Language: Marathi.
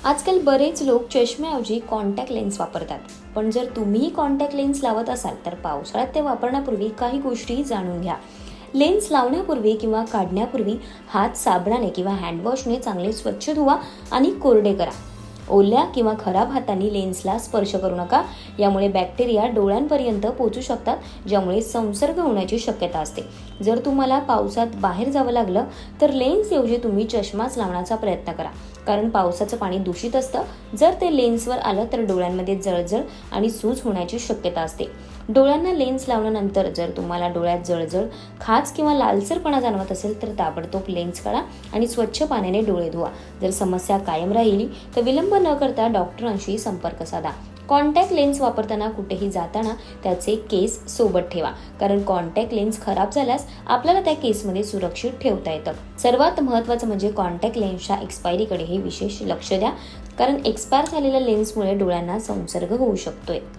आजकाल बरेच लोक चष्म्याऐवजी कॉन्टॅक्ट लेन्स वापरतात. पण जर तुम्ही कॉन्टॅक्ट लेन्स लावत असाल तर पावसाळ्यात ते वापरण्यापूर्वी काही गोष्टी जाणून घ्या. लेन्स लावण्यापूर्वी किंवा काढण्यापूर्वी हात साबणाने किंवा हँडवॉशने चांगले स्वच्छ धुवा आणि कोरडे करा. ओल्या किंवा खराब हातांनी लेन्सला स्पर्श करू नका. यामुळे बॅक्टेरिया डोळ्यांपर्यंत पोहोचू शकतात, ज्यामुळे संसर्ग होण्याची शक्यता असते. जर तुम्हाला पावसात बाहेर जावं लागलं तर लेन्सऐवजी तुम्ही चष्माच लावण्याचा प्रयत्न करा, कारण पावसाचं पाणी दूषित असतं. जर ते लेन्सवर आलं तर डोळ्यांमध्ये जळजळ आणि सूज होण्याची शक्यता असते. डोळ्यांना लेन्स लावल्यानंतर जर तुम्हाला डोळ्यात जळजळ, खाज किंवा लालसरपणा जाणवत असेल तर ताबडतोब लेन्स काढा आणि स्वच्छ पाण्याने डोळे धुवा. जर समस्या कायम राहिली तर विलंब न करता डॉक्टरांशी संपर्क साधा. कॉन्टॅक्ट लेन्स वापरताना कुठेही जाताना त्याचे केस सोबत ठेवा, कारण कॉन्टॅक्ट लेन्स खराब झाल्यास आपल्याला त्या केसमध्ये सुरक्षित ठेवता येतं. सर्वात महत्त्वाचं म्हणजे कॉन्टॅक्ट लेन्सच्या एक्सपायरीकडेही विशेष लक्ष द्या, कारण एक्सपायर झालेल्या लेन्समुळे डोळ्यांना संसर्ग होऊ शकतोय.